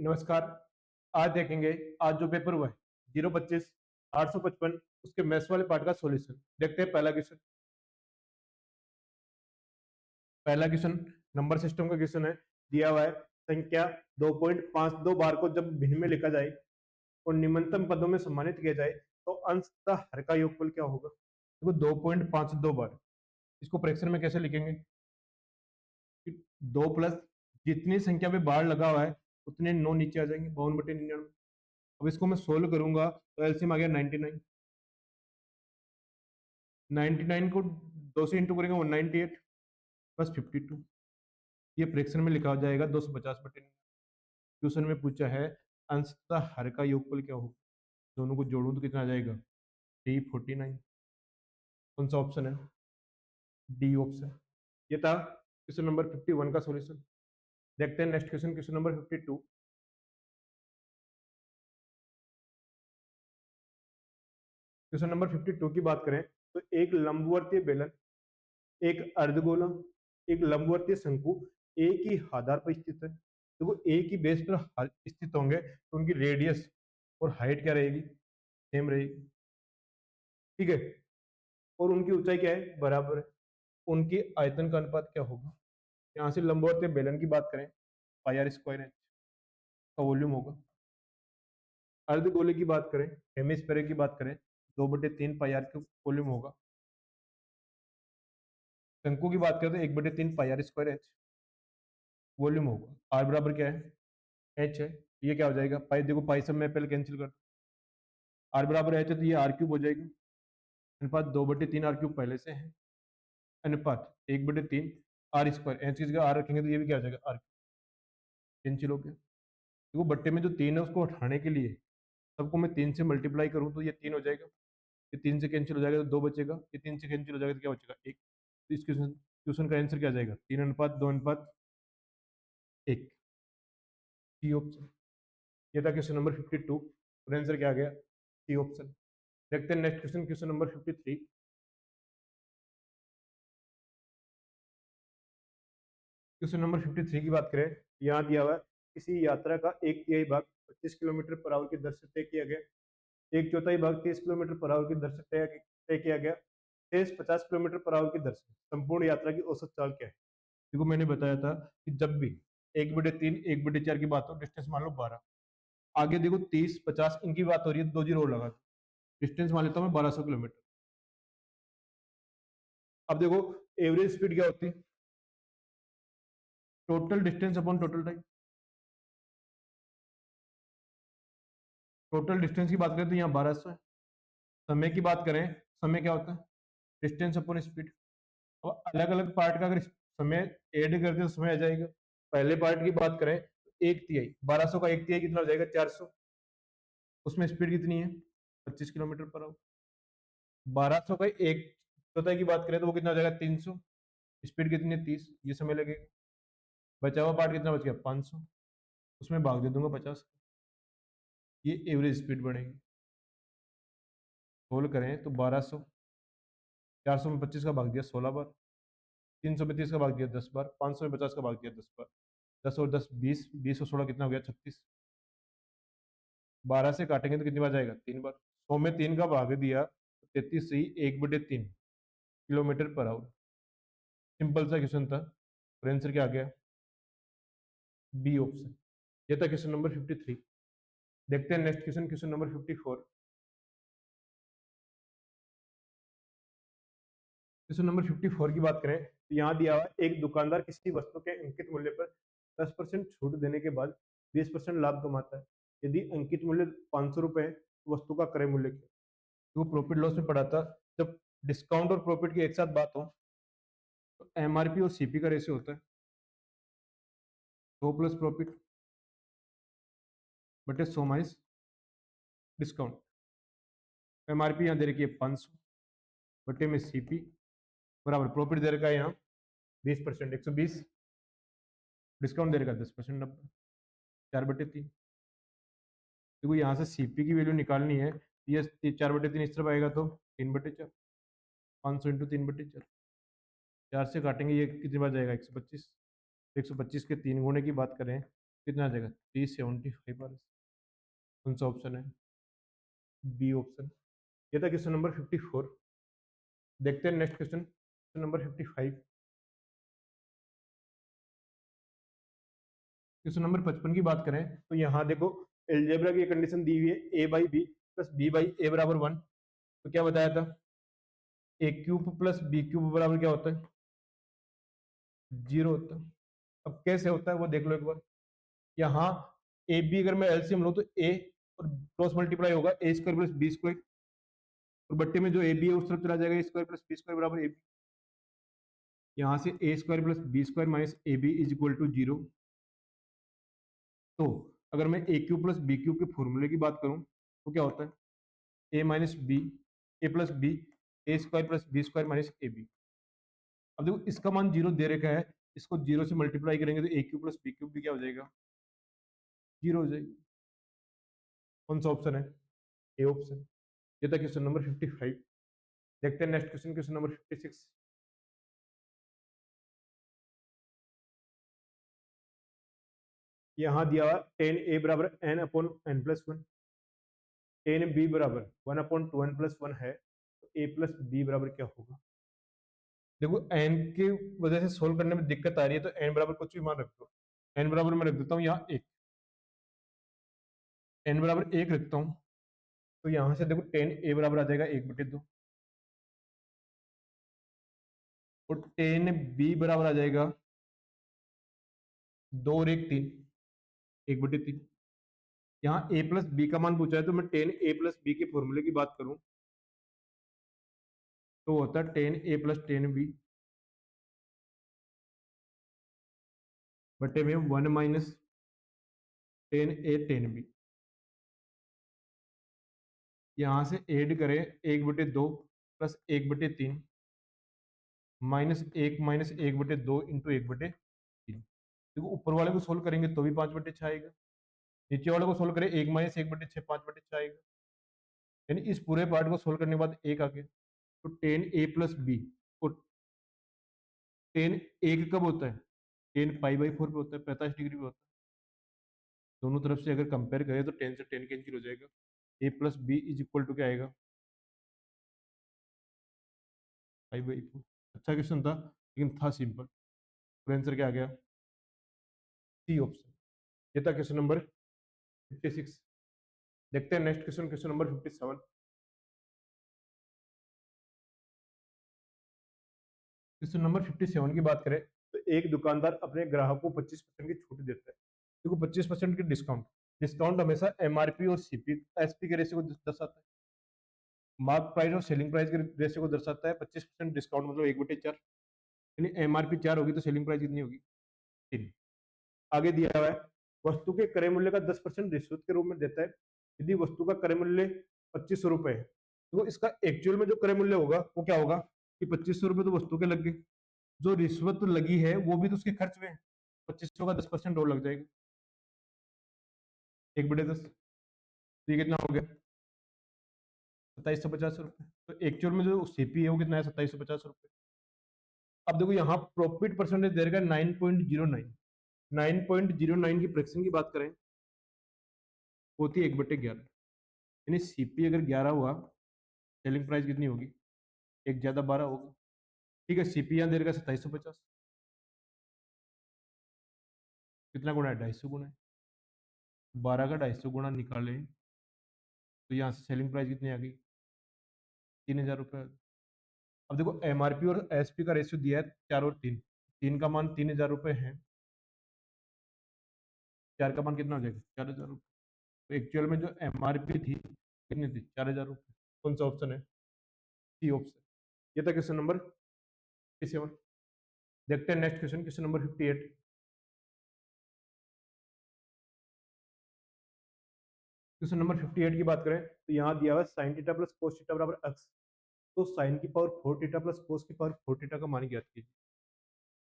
नमस्कार। आज देखेंगे, आज जो पेपर हुआ है 025 855 उसके मैथ्स वाले पार्ट का सॉल्यूशन। देखते हैं पहला क्वेश्चन नंबर सिस्टम का क्वेश्चन है। दिया हुआ है संख्या 2.52 बार को जब भिन्न में लिखा जाए और निम्नतम पदों में सम्मानित किया जाए तो अंशतः हर का योगफल क्या होगा। देखो 2.52 बार, इसको फ्रैक्शन में कैसे लिखेंगे कि 2 प्लस जितनी संख्या पे बार लगा हुआ है उतने 9 नीचे आ जाएंगे, 52/99। अब इसको मैं सोल्व करूंगा तो एलसीएम आ गया 99। 99 को 2 से इंटू करेंगे 198 प्लस 52। ये फ्रैक्शन में लिखा जाएगा 250/99। क्वेश्चन में पूछा है अंशतः हर का योगफल क्या होगा। दोनों को जोड़ूं तो कितना आ जाएगा 349। कौन सा ऑप्शन है? D option. ये था क्वेश्चन नंबर 51 का सॉल्यूशन। देखते हैं next question, question number 52। Question number 52 की बात करें तो एक लंबवर्तीय बेलन, एक अर्धगोला, एक लंबवर्तीय शंकु एक ही आधार पर स्थित है। देखो एक ही बेस पर स्थित होंगे तो उनकी रेडियस और हाइट क्या रहेगी? सेम रहेगी। ठीक है, और उनकी ऊंचाई क्या है? बराबर है। उनकी आयतन का अनुपात क्या होगा? यहाँ से लंबवर्तीय बेलन की बात करें पाई आर स्क्वायर एच का वॉल्यूम होगा। अर्धगोले की बात करें, हेमिस्फेयर की बात करें, 2/3 पाई आर क्यूब वॉल्यूम होगा। शंकु की बात करें तो 1/3 पाई आर स्क्वायर एच वॉल्यूम होगा। आर बराबर क्या है? एच है। ये क्या हो जाएगा? पाई, देखो पाई सब मैं पहले कैंसिल कर, आर बराबर एच है तो ये आर क्यूब हो जाएगा। अनुपात 2/3 आर क्यूब पहले से है, अनुपात 1/3 आर स्क्वायर। एच की जगह आर रखेंगे तो ये भी क्या हो जाएगा? आर कैंसिल हो गया। देखो बट्टे में जो 3 है उसको हटाने के लिए सबको मैं 3 से मल्टीप्लाई करूँ तो ये 3 हो जाएगा। ये 3 से कैंसिल हो जाएगा तो 2 बचेगा। ये 3 से कैंसिल हो जाएगा तो क्या बचेगा? 1। तो इस क्वेश्चन क्वेश्चन का आंसर क्या आ जाएगा? 3:2:1। C option. ये था क्वेश्चन नंबर 52 और आंसर क्या आ गया? C option. देखते हैं next question, question number 53। Question number 53 की बात करें, यहाँ दिया हुआ है किसी यात्रा का 1/3 भाग 25 किलोमीटर पर आवर की दर से तय किया गया, 1/4 भाग 30 किलोमीटर पर आवर की दर से तय किया गया, शेष 50 किलोमीटर पर आवर की दर से संपूर्ण यात्रा की औसत चाल क्या है। देखो मैंने बताया था कि जब भी 1/3 1/4 की बात हो, डिस्टेंस मान लो 12, आगे देखो 30 50 इनकी बात हो रही है, 2 जीरो और लगा दो, डिस्टेंस मान लेता हूँ मैं 1200 किलोमीटर। अब देखो एवरेज स्पीड क्या होती है? Total distance upon total time. Total distance की बात करें तो यहाँ 1200 है। समय की बात करें, समय क्या होता है? Distance upon speed. और अलग अलग पार्ट का अगर समय ऐड करते तो समय आ जाएगा। पहले पार्ट की बात करें तो 1/3 1200 का 1/3 कितना हो जाएगा? 400। उसमें स्पीड कितनी है? 25 किलोमीटर पर आवर। 1200 का 1/4 की बात करें तो वो कितना हो जाएगा? 300। स्पीड कितनी है? 30। ये समय लगेगा। बचा हुआ पार्ट कितना बच गया? 500। उसमें भाग दे दूंगा 50। ये एवरेज स्पीड बढ़ेगी। सोल्व करें तो 1200, 400 में 25 का भाग दिया 16 बार, 300 में 30 का भाग दिया 10 बार, 500 में 50 का भाग दिया 10 बार, 10 और 10 20, 20 और 16 कितना हो गया? 36। 12 से काटेंगे तो कितनी बार जाएगा? 3 बार। 100 में 3 का भाग दिया तो 33 सही 1/3 किलोमीटर पर आवर। सिंपल सा क्वेश्चन था और आंसर क्या आ गया? B option. ये था क्वेश्चन नंबर 53। देखते हैं next question, question number 54। Question number 54 की बात करें तो यहाँ दिया हुआ है एक दुकानदार किसी वस्तु के अंकित मूल्य पर 10% छूट देने के बाद 20% लाभ कमाता है। यदि अंकित मूल्य 500 रुपए है तो वस्तु का क्रय मूल्य क्या? तो वो प्रॉफिट लॉस में पढ़ा था। जब डिस्काउंट और प्रॉफिट की एक साथ बात हो तो एमआरपी और सीपी का रेशियो होता है 100 प्लस प्रॉफिट बटे 100 माइनस डिस्काउंट। एमआरपी यहाँ दे रखी है 500 बटे में सीपी बराबर प्रॉफिट दे रखा है यहाँ 20%, 120, डिस्काउंट दे रखा है 10%, 90, 4/3। देखो यहाँ से सीपी की वैल्यू निकालनी है, ये 4/3 इस तरफ आएगा तो 3/4, 500 इंटू 3/4, 4 से काटेंगे ये कितनी बार जाएगा? 125। 125 के 3 गुणे की बात करें कितना आ जाएगा 375 आर। कौन सा ऑप्शन है? B option. ये था क्वेश्चन नंबर 54। देखते हैं next question, question number 55। Question number 55 की बात करें तो यहाँ देखो एलजेब्रा की कंडीशन दी हुई है, A by B plus B by A बराबर 1। तो क्या बताया था? A cube plus B cube बराबर क्या होता है? 0 होता है। अब कैसे होता है वो देख लो एक बार। यहाँ ए बी अगर मैं एलसीएम लूं तो ए और क्रॉस मल्टीप्लाई होगा ए स्क्वायर प्लस बी स्क्वायर, और बट्टे में जो ए बी है उस तरफ चला जाएगा, A square plus B square बराबर ए बी। यहाँ से A square plus B square minus A B is equal to 0। तो अगर मैं A cube plus B cube के फॉर्मूले की बात करूं तो क्या होता है? A minus B, A plus B, A square plus B square minus A B. अब देखो इसका मान 0 दे रखा है, इसको 0 से मल्टीप्लाई करेंगे तो ए क्यूब प्लस बी क्यूब भी क्या हो जाएगा? 0 हो जाएगी। कौन सा ऑप्शन है? A option. ये था क्वेश्चन नंबर 55। देखते हैं नेक्स्ट क्वेश्चन, क्वेश्चन नंबर 56। यहाँ दिया हुआ टेन ए बराबर n upon n plus one, tan B बराबर 1 upon two n plus one है, तो ए प्लस बी बराबर क्या होगा? देखो एन की वजह से सोल्व करने में दिक्कत आ रही है, तो एन बराबर कुछ भी मान रख दो। एन बराबर मैं रख देता हूँ यहाँ एक, एन बराबर एक रखता हूँ, तो यहाँ से देखो टेन ए बराबर आ जाएगा 1/2, और टेन बी बराबर आ जाएगा 2 और 1 3, 1/3। यहाँ ए प्लस बी का मान पूछा है, तो मैं टेन ए प्लस बी के फॉर्मूले की बात करूं तो होता है टेन ए प्लस टेन बी बटे में 1 माइनस टेन ए टेन बी। यहाँ से ऐड करें 1/2 प्लस 1/3 माइनस 1/2 इंटू 1/3। देखो ऊपर वाले को सोल्व करेंगे तो भी 5/6 आएगा, नीचे वाले को सोल्व करें 1 माइनस 1/6 5/6 आएगा, यानी इस पूरे पार्ट को सोल्व करने के बाद एक आ गया। तो टेन ए प्लस बी, और टेन एक कब होता है? टेन पाई बाई 4 पे होता है, 45 डिग्री पे होता है। दोनों तरफ से अगर कंपेयर करें तो टेन से टेन कैंसिल हो जाएगा, A plus B is equal to क्या आएगा? Pi by 4। अच्छा क्वेश्चन था लेकिन था सिंपल, और आंसर क्या आ गया? C option. ये था क्वेश्चन नंबर 56। देखते हैं next question, question number 57। Question number 57 की बात करें तो एक दुकानदार अपने ग्राहक को 25% की छूट देता है। देखो 25% की डिस्काउंट, डिस्काउंट हमेशा एमआरपी और सीपी एसपी के रेशियो को दर्शाता है। मार्क प्राइस और सेलिंग प्राइस के रेशियो को दर्शाता है। 25% डिस्काउंट मतलब 1/4, यानी एमआरपी 4 होगी तो सेलिंग प्राइस कितनी होगी? 3। आगे दिया हुआ है वस्तु के क्रय मूल्य का 10% रिश्वत के रूप में देता है यदि वस्तु का क्रय मूल्य 2500 रुपए है। तो इसका एक्चुअल में जो क्रय मूल्य होगा वो क्या होगा कि 2500 रुपए तो वस्तु के लग गए, जो रिश्वत लगी है वो भी तो उसके खर्च में है, 2500 का 10% और लग जाएगा 1/10। तो ये कितना हो गया? 2750 रुपये। तो एक्चुअल में जो सीपी है वो कितना है? 2750 रुपये। अब देखो यहाँ प्रॉफिट परसेंटेज दे रखा है 9.09। 9.09 की फ्रैक्शन की बात करें होती है 1/11, यानी सीपी अगर 11 हुआ, सेलिंग प्राइस कितनी होगी? एक ज्यादा 12 होगा। ठीक है, सीपी यहाँ दे रखा है 2750, कितना गुना है? 250 गुना है। 12 का 250 गुना निकाले तो यहाँ से सेलिंग प्राइस कितनी आ गई? 3000 रुपये। अब देखो एमआरपी और एसपी का रेशियो दिया है 4 और 3, 3 का मान 3000 रुपये है, 4 का मान कितना हो जाएगा? 4000 रुपये। तो एक्चुअल में जो एमआरपी थी कितनी थी? 4000 रुपये। कौन सा ऑप्शन है? C option. ये था क्वेश्चन नंबर 57। देखते हैं next question, question number 58। Question number 58 की बात करें तो यहाँ दिया हुआ है sine theta plus cos theta बराबर एक्स। तो साइन की पावर 4 थीटा प्लस कोस की पावर 4 थीटा का मान ज्ञात कीजिए।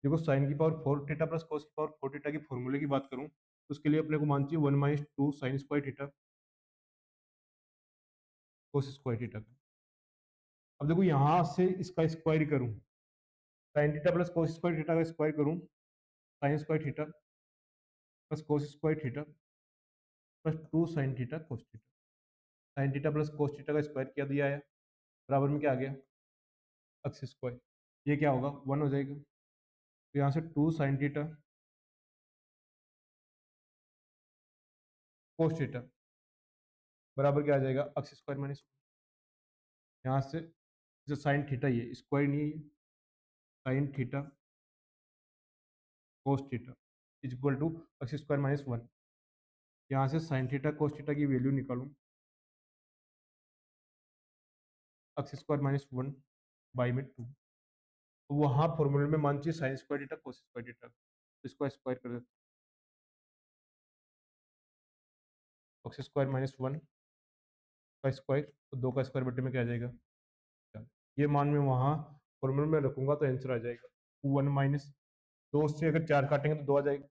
देखो साइन की पावर 4 थीटा प्लस कोस की पावर 4 थीटा की फॉर्मूले की बात करूं तो उसके लिए अपने को मान चाहिए 1 - 2 sign square theta cos square theta का। अब देखो यहाँ से इसका स्क्वायर करूं, साइन थीटा प्लस कोस स्क्वायर थीटा का स्क्वायर करूं साइन स्क्वायर थीटा, प्लस कोस square theta plus 2 sign theta cos theta. Sign theta plus cos theta का स्क्वायर क्या दिया है, बराबर में क्या आ गया, एक्स स्क्वायर। ये क्या होगा, 1 हो जाएगा। तो यहाँ से 2 साइन थीटा कोस थीटा बराबर क्या आ जाएगा, एक्स स्क्वायर माइनस। यहाँ से जो साइन थीटा ये स्क्वायर नहीं है, sine theta cos theta is equal to X square minus 1। यहाँ से साइन थीटा कोस थीटा की वैल्यू निकालूं, एक्स स्क्वायर माइनस 1 बाई में 2। तो वहाँ फॉर्मूले में मान चाहिए sine square theta cos square theta, तो इसको स्क्वायर कर देते, एक्स स्क्वायर माइनस 1 का स्क्वायर, तो 2 का स्क्वायर बटे में क्या आ जाएगा, ये मान में वहाँ फॉर्मूले में रखूंगा तो आंसर आ जाएगा 1 माइनस 2 से अगर 4 काटेंगे तो 2 आ जाएगा,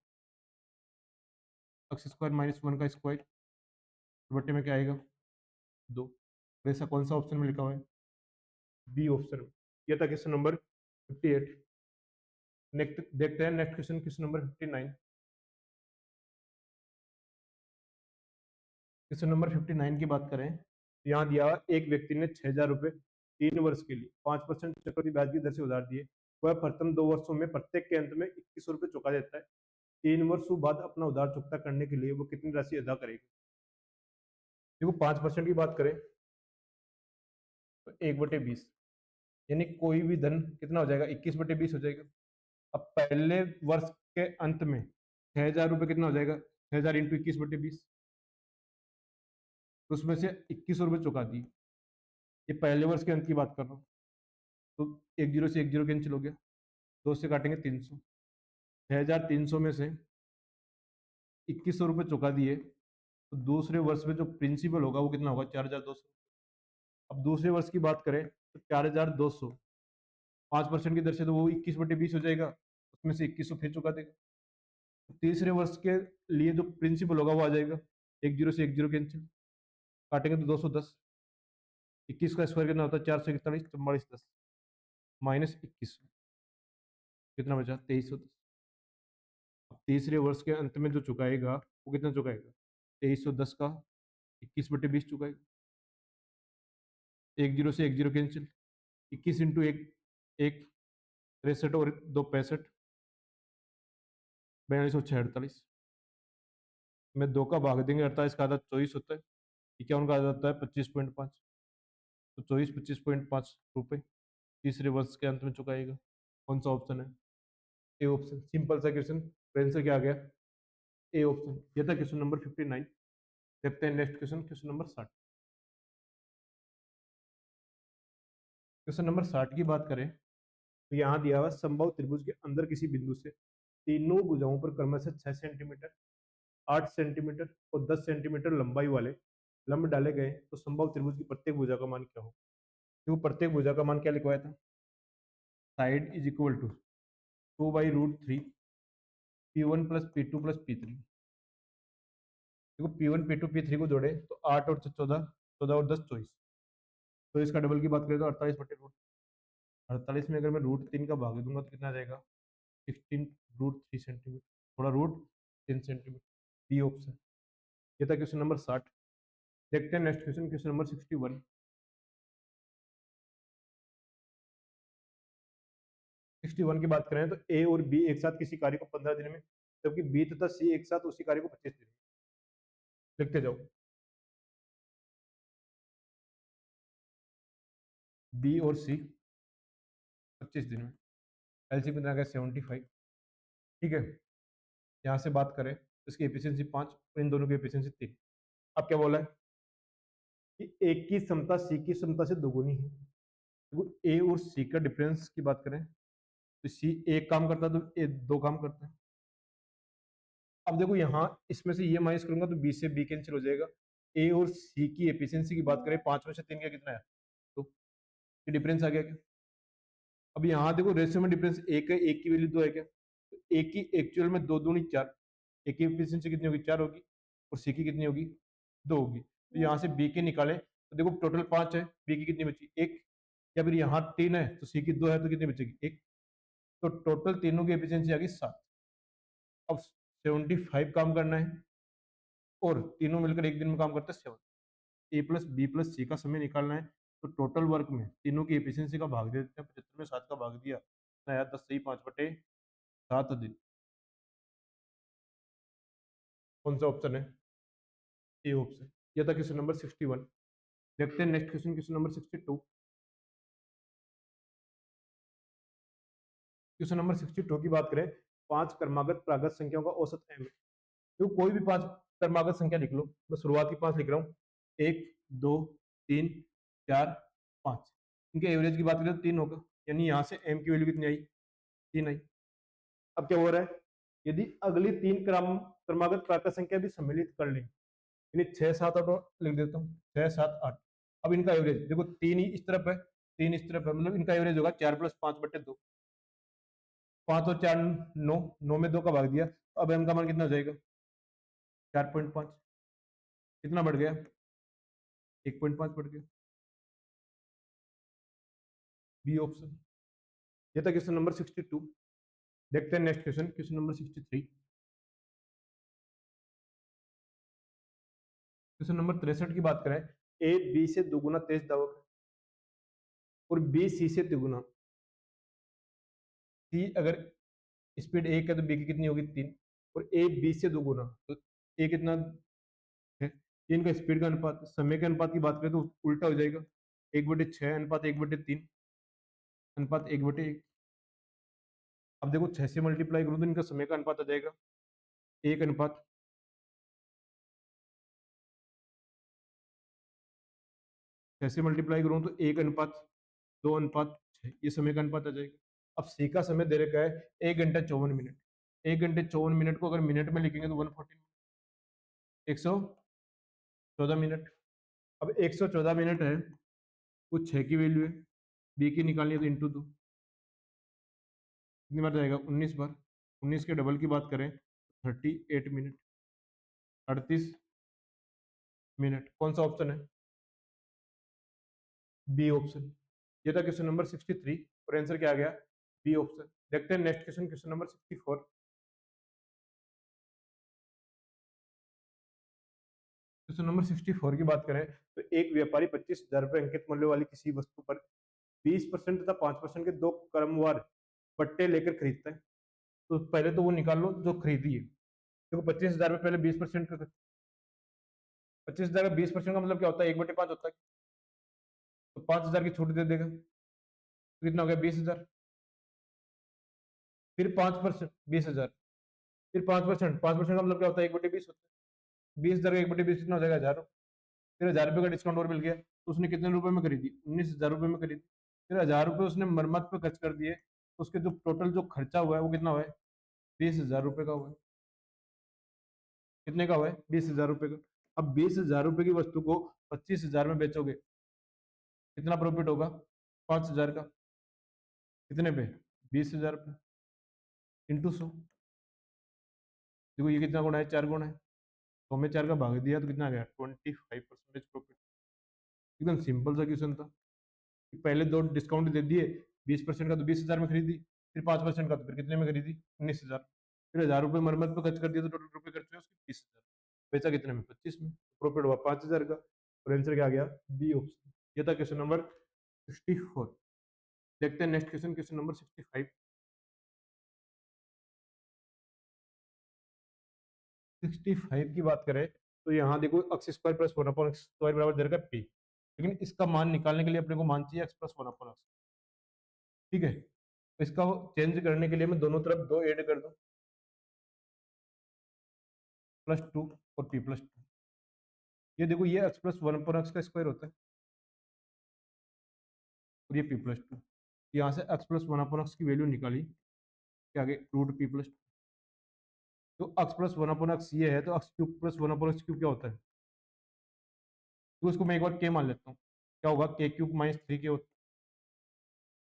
एक्स स्क्वायर माइनस 1 का स्क्वायर बटे में क्या आएगा 2। ऐसा कौन सा ऑप्शन में लिखा हुआ है, बी ऑप्शन। ये था क्वेश्चन नंबर 58। नेक्स्ट देखते हैं next question, question number 59। Question number 59 की बात करें तो यहाँ दिया एक व्यक्ति ने 6,000 रुपये 3 वर्ष के लिए 5% चक्रवृद्धि ब्याज की दर से उधार दिए। वह प्रथम 2 वर्षों में प्रत्येक के अंत में 2100 रुपये चुका देता है। 3 वर्षों बाद अपना उधार चुकता करने के लिए वो कितनी राशि अदा करेगा। देखो 5% की बात करें तो 1/20, यानी कोई भी धन कितना हो जाएगा, 21/20 हो जाएगा। अब पहले वर्ष के अंत में 6,000 रुपये कितना हो जाएगा, 6,000 इंटू 21/20, तो उसमें से 2100 रुपये चुका दिए। ये पहले वर्ष के अंत की बात कर रहा हूँ, तो 10 से 10 कैंसिल हो गया, 2 से काटेंगे 300, 6,300 में से 2100 रुपये चुका दिए, तो दूसरे वर्ष में जो प्रिंसिपल होगा वो कितना होगा, 4,200। अब दूसरे वर्ष की बात करें तो 4,200 5% की दर से तो वो 21/20 हो जाएगा, उसमें से 2100 फिर चुका देगा। तो तीसरे वर्ष के लिए जो प्रिंसिपल होगा वो आ जाएगा, 10 से 10 कैंसिल, काटेंगे तो 210, 21 का स्क्वायर कितना होता है, 441, 4410 माइनस 2100 कितना बचा, 2310। तीसरे वर्ष के अंत में जो चुकाएगा वो कितना चुकाएगा, 2310 का 21/20 चुकाएगा। 10 से 10 कैंसिल, 21 इंटू 1 1 63 और 2 65, 42 और 6 48 में 2 का भाग देंगे, 48 का आधा 24 होता है, 51 का आधा होता है 25.5, तो 25.5 रुपये तीसरे वर्ष के अंत में चुकाएगा। कौन सा ऑप्शन है, ए ऑप्शन। सिंपल सा क्वेश्चन, आंसर क्या आ गया, ए ऑप्शन। ये था क्वेश्चन नंबर 59। देखते हैं next question, question number 60। Question number 60 की बात करें तो यहाँ दिया हुआ संभव त्रिभुज के अंदर किसी बिंदु से तीनों भुजाओं पर क्रमशः 6 सेंटीमीटर 8 सेंटीमीटर और 10 सेंटीमीटर लंबाई वाले लंब डाले गए, तो संभव त्रिभुज की प्रत्येक भुजा का मान क्या हो। तो प्रत्येक भुजा का मान क्या लिखवाया था, side is equal to 2/√3 P1 plus P2 plus P3। देखो P1 P2 P3 को जोड़े तो 8 और 14 14 और 10 24, तो इसका डबल की बात करें तो 48 में अगर मैं √3 का भाग दूंगा तो कितना आ जाएगा, 16√3 सेंटीमीटर, थोड़ा √3 सेंटीमीटर, बी ऑप्शन। ये था क्वेश्चन नंबर 60। देखते हैं नेक्स्ट क्वेश्चन, क्वेश्चन नंबर 61। 61 की बात करें तो ए और बी एक साथ किसी कार्य को 15 दिन में, जबकि बी तथा सी एक साथ उसी कार्य को 25 दिन में। लिखते जाओ, बी और सी 25 दिन में, एलसीएम कितना आ गया 75। ठीक है, यहाँ से बात करें तो इसकी एफिशिएंसी 5 और इन दोनों की एफिशिएंसी 3। अब क्या बोला है कि एक की क्षमता सी की क्षमता से दोगुनी है। तो ए और सी का डिफरेंस की बात करें तो सी एक काम करता है तो ए 2 काम करता है। अब देखो यहाँ इसमें से ये माइनस करूंगा तो बी से बी कैंसिल हो जाएगा। ए और सी की एफिशिएंसी की बात करें 5 में से 3 का कितना है, तो ये डिफरेंस आ गया क्या। अब यहाँ देखो रेशियो में डिफरेंस एक है, एक की वैल्यू 2 है क्या, तो एक की एक्चुअल में 2 दूनी 4, एक की एफिशिएंसी कितनी होगी 4 होगी और सी की कितनी होगी 2 होगी। तो यहाँ से बी के निकालें तो देखो टोटल 5 है, बी की कितनी बची 1, या फिर यहाँ 3 है तो सी की 2 है तो कितनी बचेगी 1, तो टोटल तीनों की एफिशिएंसी आ गई 7। अब 75 काम करना है, और तीनों मिलकर एक दिन में काम करते हैं 7। ए प्लस बी प्लस सी का समय निकालना है, तो टोटल वर्क में तीनों की एफिशिएंसी का भाग दे देते हैं। 75 में 7 का भाग दिया, ना यार 10 सही 5/7 दिन। कौन सा ऑप्शन है? A option. ये था क्वेश्चन नंबर 61। देखते हैं next question, question number 62। Question number 62 की बात करें, 5 क्रमागत प्रागत संख्याओं का औसत m। तो कोई भी 5 क्रमागत संख्या लिख लो, मैं शुरुआती 5 लिख रहा हूँ, 1 2 3 4 5। इनके एवरेज की बात करें तो 3 होगा, यानी यहाँ से m की वैल्यू कितनी आई? 3 आई। अब क्या हो रहा है, यदि अगली 3 क्रमागत प्राकृत संख्या भी सम्मिलित कर लें, यानी 6 7 8 लिख देता हूँ, 6 7 8। अब इनका एवरेज देखो, 3 ही इस तरफ है, 3 इस तरफ है, मतलब इनका एवरेज होगा 4 + 5/2। 5 और 4 9, 9 में 2 का भाग दिया, अब m का मान कितना हो जाएगा? 4.5। कितना बढ़ गया? 1.5 बढ़ गया। B option. ये था क्वेश्चन नंबर 62। देखते हैं next question, question number 63। Question number 63 की बात करें, ए बी से दोगुना तेज धावक है, और बी सी से तिगुना। सी अगर स्पीड 1 है तो बी की कितनी होगी? 3। और ए बी से दोगुना, तो ए कितना है? 3 का स्पीड का अनुपात। समय के अनुपात की बात करें तो उल्टा हो जाएगा, 1/6 अनुपात 1/3 अनुपात 1/1। अब देखो 6 से मल्टीप्लाई करूँ तो इनका समय का अनुपात आ जाएगा 1 अनुपात 6 से मल्टीप्लाई करूँ तो 1:2:6, ये समय का अनुपात आ जाएगा। अब सी का समय दे रखा है 1 घंटा 54 मिनट। 1 घंटे 54 मिनट को अगर मिनट में लिखेंगे तो 114 मिनट। अब 114 मिनट है, कुछ 6 की वैल्यू है, बी की निकालनी है तो इंटू 2, कितनी बार जाएगा? 19 बार। 19 के डबल की बात करें 38 मिनट, 38 मिनट। कौन सा ऑप्शन है? B option. ये था क्वेश्चन नंबर 63, और आंसर क्या आ गया? B option. देखते हैं next question, question number 64। Question number 64 की बात करें तो एक व्यापारी 25,000 रुपए अंकित मूल्य वाली किसी वस्तु पर 20% तथा 5% के दो क्रमवार पट्टे लेकर खरीदता है। तो पहले तो वो निकाल लो जो खरीदी है। देखो 25,000 रुपए पहले 20% का, 25,000 का 20% का मतलब क्या होता है? 1/5 होता है। तो 5,000 की छूट दे देगा, तो कितना हो गया? 20,000। फिर 5% 20,000, फिर 5%, 5% का मतलब क्या होता है? 1/20 होता है। 20,000 का 1/20 कितना हो जाएगा? 1,000। फिर 1,000 रुपए का डिस्काउंट और मिल गया, तो उसने कितने रुपए में खरीदी? 19,000 रुपए में खरीदी। फिर 1,000 रुपए उसने मरम्मत पे खर्च कर दिए, तो उसके जो टोटल जो खर्चा हुआ है वो कितना हुआ है? 20,000 रुपए का हुआ है। कितने का हुआ है? 20,000 रुपए का। अब 20,000 रुपए की वस्तु को 25,000 में बेचोगे, कितना प्रॉफिट होगा? 5,000 का। कितने पे? 20,000 पे, इंटू 100। देखो ये कितना गुना है? 4 गुना है। तो हमें 4 का भाग दिया तो कितना आ गया? 25% प्रॉफिट। एकदम सिंपल सा क्वेश्चन था। पहले दो डिस्काउंट दे दिए, 20% का तो 20,000 में खरीदी, फिर 5% का तो फिर कितने में खरीदी? 19,000। फिर 1,000 रुपए मरम्मत पे खर्च कर दिया, तो टोटल रुपए खर्च हुए उसके 20,000। बेचा कितने में? 25 में। प्रॉफिट हुआ 5,000 का, और आंसर क्या आ गया? B option. ये था क्वेश्चन नंबर 64। देखते हैं नेक्स्ट क्वेश्चन, क्वेश्चन नंबर 65। 65 की बात करें तो यहाँ देखो एक्स स्क्वायर प्लस 1/x² बराबर दे रखा है p, लेकिन इसका मान निकालने के लिए अपने को मान चाहिए x + 1/x। ठीक है, तो इसका चेंज करने के लिए मैं दोनों तरफ 2 ऐड कर दूं, +2 और p+2। ये देखो ये x + 1/x का स्क्वायर होता है, और ये p+2। यहाँ से x + 1/x की वैल्यू निकाली, क्या आगे? √p+2। तो x + 1/x ये है, तो x³ + 1/x³ क्या होता है? तो इसको मैं एक बार k मान लेता हूँ, क्या होगा? k³ - 3k होता है।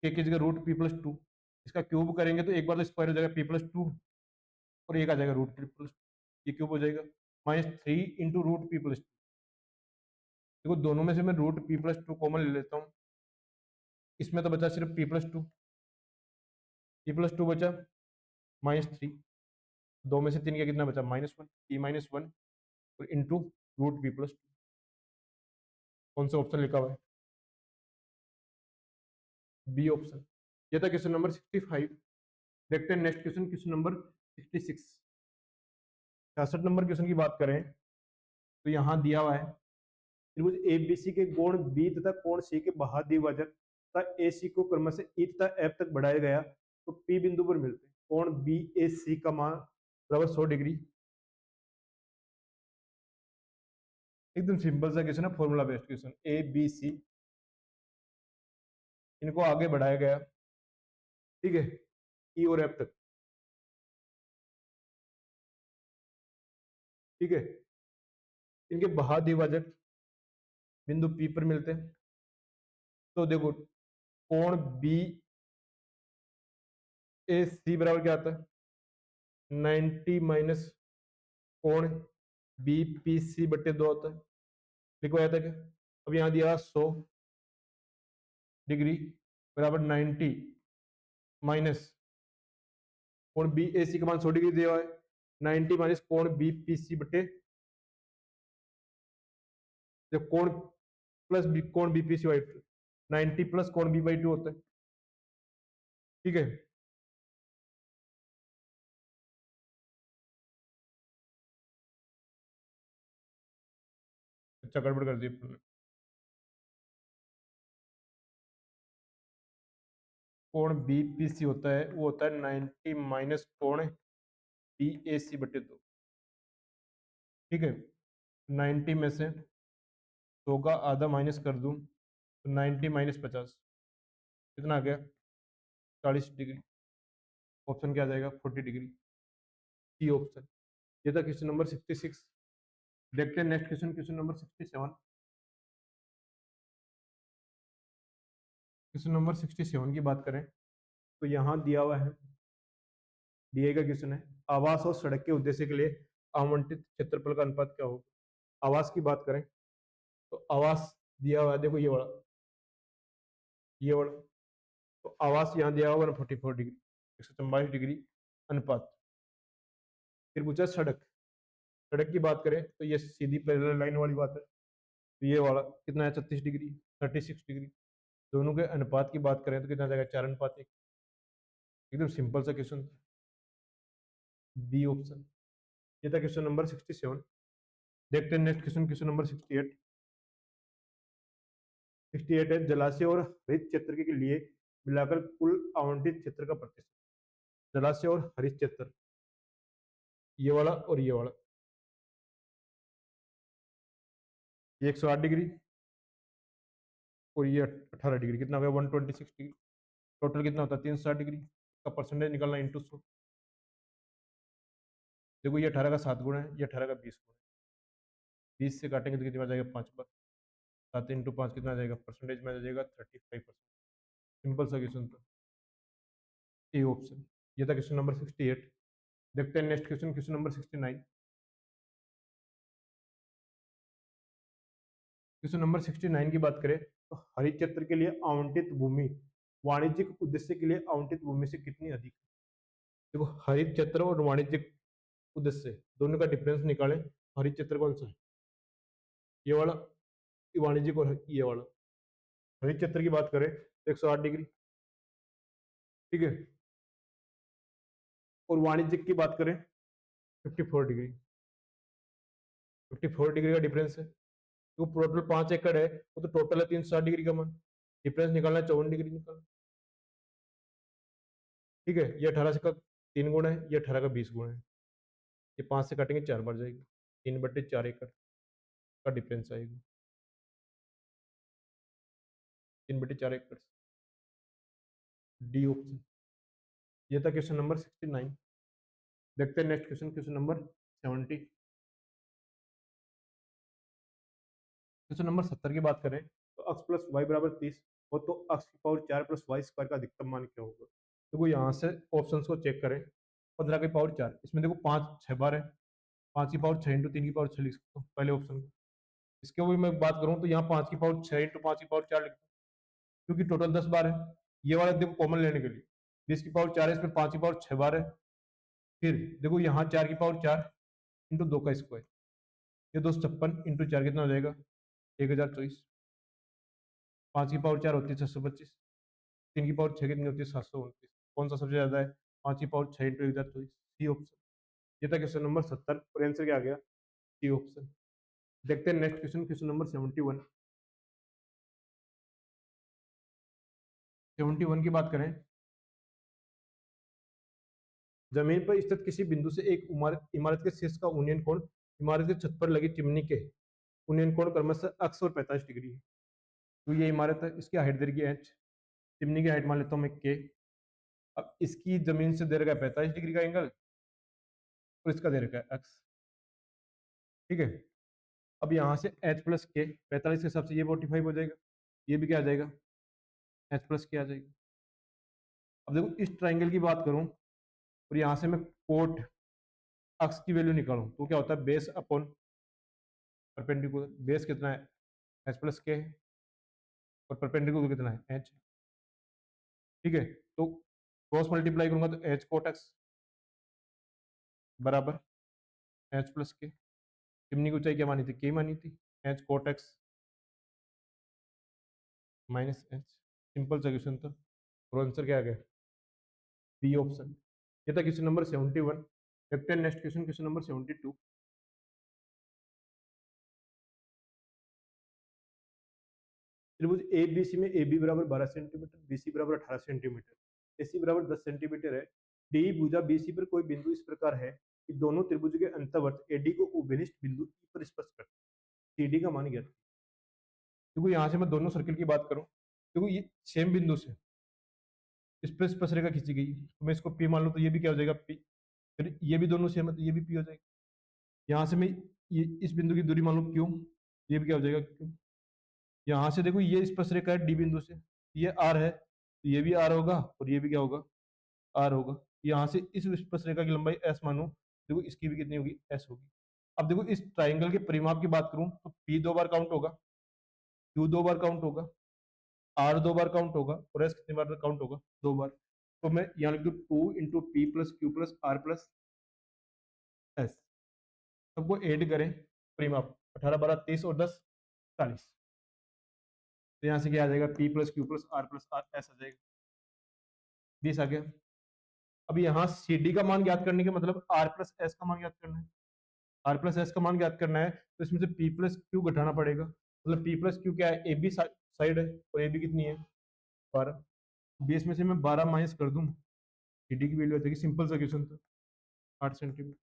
k की जगह √p+2, इसका क्यूब करेंगे तो एक बार तो स्क्वायर हो जाएगा p+2, और एक आ जाएगा √p+2, ये क्यूब हो जाएगा -3 इंटू √p+2। देखो दोनों में से मैं √p+2 कॉमन ले लेता हूँ, इसमें तो बचा सिर्फ p+2, p+2 बचा -3। दो में से तीन का कितना बचा, -1, p माइनस वन और इंटू रूट p प्लस 2। कौन सा ऑप्शन लिखा हुआ है, बी ऑप्शन। ये था क्वेश्चन नंबर 65। देखते हैं next question, question number 66। 66 number question की बात करें तो यहाँ दिया हुआ है त्रिभुज एबीसी के कोण बी तथा कोण सी के महाद्विभाजक तथा ए सी को क्रम से ई तथा एफ तक बढ़ाया गया तो पी बिंदु पर मिलते हैं कोण बी ए सी का मान बराबर 100 डिग्री। एकदम सिंपल सा क्वेश्चन है, formula based question. A B C इनको आगे बढ़ाया गया, ठीक है, ई और एफ तक, ठीक है। इनके महाद्विभाजक बिंदु पी पर मिलते हैं। तो देखो कोण बी ए सी बराबर क्या आता है, 90 माइनस कोण बी पी सी बट्टे 2 होता है, लिखवाया था क्या। अब यहाँ दिया 100 डिग्री बराबर 90 माइनस कोण बी ए सी का मान 100 डिग्री दिया हुआ है, 90 माइनस कोण बी पी सी बट्टे जब कोण प्लस बी कोण B P C by 90 plus कोण बी बाई 2 होता है, ठीक है। अच्छा गड़बड़ कर दी अपन ने। कोण बी पी सी होता है वो होता है 90 माइनस कोण बी ए सी बटे 2, ठीक है। 90 में से 100 का आधा माइनस कर दूं तो 90 माइनस 50 कितना आ गया, 40 डिग्री। ऑप्शन क्या आ जाएगा, 40 डिग्री, सी ऑप्शन। ये था क्वेश्चन नंबर 66। देखते हैं next question, question number 67। Question number 67 की बात करें तो यहाँ दिया हुआ है, दिए का क्वेश्चन है आवास और सड़क के उद्देश्य के लिए आवंटित क्षेत्रफल का अनुपात क्या होगा। आवास की बात करें तो आवास दिया हुआ है, देखो ये वाला तो आवास यहाँ दिया हुआ 144 डिग्री, 144 डिग्री अनुपात। फिर पूछा सड़क, सड़क की बात करें तो ये सीधी पैरेलल लाइन वाली बात है, तो ये वाला कितना है 36 डिग्री, 36 डिग्री। दोनों के अनुपात की बात करें तो कितना जाएगा 4:1। एकदम सिंपल सा क्वेश्चन, बी ऑप्शन। ये था क्वेश्चन नंबर 67। देखते हैं नेक्स्ट क्वेश्चन, क्वेश्चन नंबर 68। 68 है जलाशय और हरित क्षेत्र के लिए मिलाकर कुल आवंटित क्षेत्र का प्रतिशत। जलाशय और हरित क्षेत्र ये वाला और ये वाला, ये 108 डिग्री और ये 18 डिग्री, कितना हो गया 126 डिग्री। टोटल कितना होता है 360 डिग्री का परसेंटेज निकालना इंटू 100। देखो ये 18 का 7 गुना है, ये 18 का 20 गुना है, 20 से काटेंगे तो कितना जाएगा 5 बार, 7 इंटू 5 कितना जाएगा, परसेंटेज में आ जाएगा 35%। सिंपल सा क्वेश्चन था, ए ऑप्शन। ये था क्वेश्चन नंबर 68। देखते हैं next question, question number 69। Question number 69 की बात करें तो हरित क्षेत्र के लिए आवंटित भूमि वाणिज्यिक उद्देश्य के लिए आवंटित भूमि से कितनी अधिक है। देखो हरित क्षेत्र और वाणिज्यिक उद्देश्य दोनों का डिफरेंस निकालें। हरित क्षेत्र कौन सा है, ये वाला, वाणिज्यिक और ये वाला। हरित क्षेत्र की बात करें तो 108 डिग्री, ठीक है, और वाणिज्यिक की बात करें 54 डिग्री। 54 डिग्री का डिफरेंस है, तो टोटल 5 एकड़ है वो तो टोटल है 360 डिग्री का मान, डिफरेंस निकालना 54 डिग्री निकालना, ठीक है। ये 18 का 3 गुना है, ये 18 का 20 गुना है, ये 5 से काटेंगे 4 बार जाएगी, 3/4 एकड़ का डिफरेंस आएगा, 3/4 एकड़। D option. ये था क्वेश्चन नंबर 69। देखते हैं next question, question number 70। Question number 70 की बात करें तो अक्स प्लस वाई बराबर 30 हो तो अक्स की पावर 4 प्लस वाई स्क्वायर का अधिकतम मान क्या होगा। देखो यहाँ से ऑप्शंस को चेक करें, 15 की पावर 4, इसमें देखो 5 6 बार है, 5 की पावर 6 इंटू 3 की पावर 6 लिख सकता हूँ पहले ऑप्शन को। इसके भी मैं बात करूँ तो यहाँ 5 की पावर 6 इंटू 5 की पावर 4 लिखता हूँ, क्योंकि टोटल 10 बार है। ये वाला देखो कॉमन लेने के लिए 20 की पावर 4 है, इसमें 5 की पावर 6 बार है, फिर देखो यहाँ 4 की पावर 4 इंटू 2 का स्क्वायर, ये 256 इंटू 4 कितना हो जाएगा 1024। 5 की पावर 4 होती है 625। 3 की पावर 6 कितनी होती है 729। कौन सा सबसे ज्यादा है? 5 की पावर 6 इंटू 1024, सी ऑप्शन। ये था क्वेश्चन नंबर 70 और आंसर क्या आ गया? C option. देखते हैं नेक्स्ट क्वेश्चन, क्वेश्चन नंबर 71। 71 की बात करें, जमीन पर स्थित किसी बिंदु से एक इमारत के शीर्ष का उन्नयन कोण इमारत के छत पर लगी चिमनी के उन्नयन कोण क्रमशः अक्स और 45 डिग्री है। तो ये इमारत है, इसकी हाइट दे रखी है h, चिमनी की हाइट मान लेता हूँ मैं k। अब इसकी जमीन से दे रखा है 45 डिग्री का एंगल और इसका दे रखा है x। ठीक है, अब यहाँ से h प्लस के 45 के हिसाब से ये 45 हो जाएगा, ये भी क्या आ जाएगा h प्लस के आ जाएगा। अब देखो इस ट्राइंगल की बात करूं और यहाँ से मैं कोट अक्स की वैल्यू निकालूं तो क्या होता है बेस अपॉन परपेंडिकुलर। बेस कितना है h प्लस के और परपेंडिकुलर कितना है h। ठीक है, तो क्रॉस मल्टीप्लाई करूंगा तो h कोट एक्स बराबर h प्लस के। चिमनी की ऊंचाई क्या मानी थी? k मानी थी। h cot X minus h। Simple solution था और आंसर क्या आ गया? B option. ये था क्वेश्चन नंबर 71। देखते हैं नेक्स्ट क्वेश्चन, क्वेश्चन नंबर 72। त्रिभुज ए बी सी में ए बी बराबर 12 सेंटीमीटर, बी सी बराबर 18 सेंटीमीटर, ए सी बराबर 10 सेंटीमीटर है। डी भुजा बी सी पर कोई बिंदु इस प्रकार है कि दोनों त्रिभुज के अंतर्वर्त एडी को उभयनिष्ठ बिंदु ई पर स्पर्श करता है। सी डी का मान ज्ञात। देखो यहाँ से मैं दोनों सर्किल की बात करूं, देखो ये सेम बिंदु से इस पर स्पर्श रेखा खींची गई, तो मैं इसको पी मान लूं तो ये भी क्या हो जाएगा पी। फिर ये भी दोनों सेम है तो ये भी पी हो जाएगा। यहाँ से मैं ये इस बिंदु की दूरी मान लूं क्यू, ये भी क्या हो जाएगा क्यू। यहाँ से देखो ये स्पर्श रेखा है डी बिंदु से, ये आर है तो ये भी आर होगा और ये भी क्या होगा आर होगा। यहाँ से इस स्पर्श रेखा की लंबाई एस मानो, देखो इसकी भी कितनी होगी एस होगी। अब देखो इस ट्राइंगल के परिमाप की बात करूं तो पी 2 बार काउंट होगा, क्यू 2 बार काउंट होगा, आर 2 बार काउंट होगा और एस कितनी बार काउंट होगा 2 बार। तो मैं यहाँ लिख दूँ 2 × P plus Q plus R plus S. सबको ऐड करें परिमाप 18 12 30 और 10 40। तो यहाँ से क्या आ जाएगा P plus Q plus R S आ जाएगा 20 आ गया। अब यहाँ सी डी का मान ज्ञात करने के मतलब आर प्लस एस का मान ज्ञात करना है। आर प्लस एस का मान ज्ञात करना है तो इसमें से पी प्लस क्यू घटाना पड़ेगा। मतलब पी प्लस क्यू क्या है ए बी साइड है और ए बी कितनी है 12। 20 में से मैं 12 माइनस कर दूं, सी डी की वैल्यू आ जाएगी। सिंपल सा क्वेश्चन था 8 सेंटीमीटर,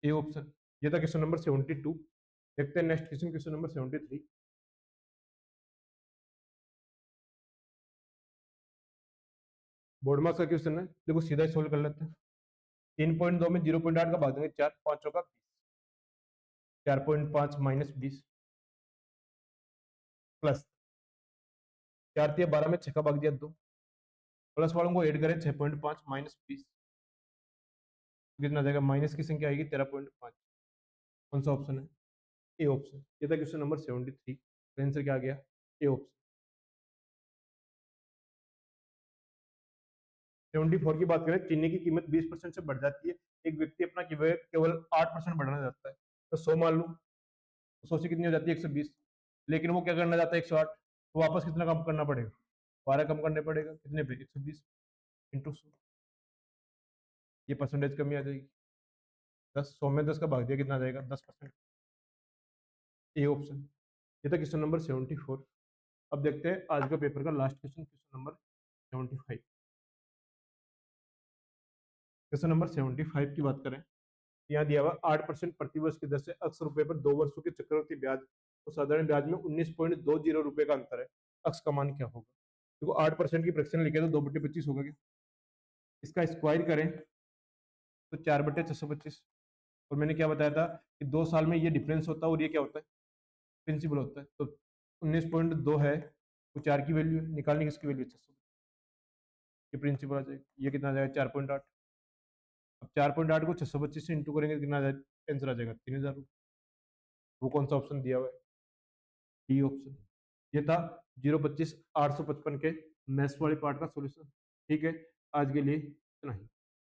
ए ऑप्शन। ये था क्वेश्चन नंबर 72। देखते हैं next question, question number 73। Board marks का क्वेश्चन है, देखो सीधा ही सोल्व कर लेते हैं। 3.2 में 0.8 का भाग देंगे 4 5 का 4.5 माइनस 20 प्लस 4 × 12 में 6 का भाग दिया 2 प्लस वालों को ऐड करें 6.5 माइनस 20 कितना आ जाएगा? माइनस की संख्या आएगी 13.5। कौन सा ऑप्शन है? A option. ये था क्वेश्चन नंबर 73। आंसर क्या आ गया? A option. 74 की बात करें, चीनी की कीमत 20% से बढ़ जाती है, एक व्यक्ति अपना केवल 8% बढ़ाना चाहता है, तो 100 मान लूं तो 100 से कितनी हो जाती है 120। लेकिन वो क्या करना चाहता है 108, तो वापस कितना कम करना पड़ेगा 12 कम करने पड़ेगा, कितने पे 120 इंटू 100। ये परसेंटेज कमी आ जाएगी 10, 100 में 10 का भाग दिया कितना आ जाएगा 10%। A option. ये था क्वेश्चन नंबर 74। अब देखते हैं आज का पेपर का last question, question number 75। Question number 75 की बात करें, यहाँ दिया हुआ 8% प्रतिवर्ष की दर से अक्स रुपए पर 2 वर्षों के चक्रवृद्धि ब्याज और साधारण ब्याज में 19.20 रुपए का अंतर है, अक्स का मान क्या होगा? देखो 8% की फ्रैक्शन लिखे तो 2/25 होगा क्या? इसका स्क्वायर करें तो 4/625। और मैंने क्या बताया था कि 2 साल में ये डिफरेंस होता है और ये क्या होता है प्रिंसिपल होता है। तो 19.2 है वो 4 की वैल्यू है, निकालने की इसकी वैल्यू 600, ये प्रिंसिपल आ जाएगा। ये कितना आ जाएगा 4.8। अब 4.8 को 625 से इंटू करेंगे तो कितना आ जाएगा? आंसर आ जाएगा 3000 रुपये। वो कौन सा ऑप्शन दिया हुआ है? D option. ये था 025 855 के मैथ्स वाले पार्ट का सॉल्यूशन। ठीक है, आज के लिए इतना ही।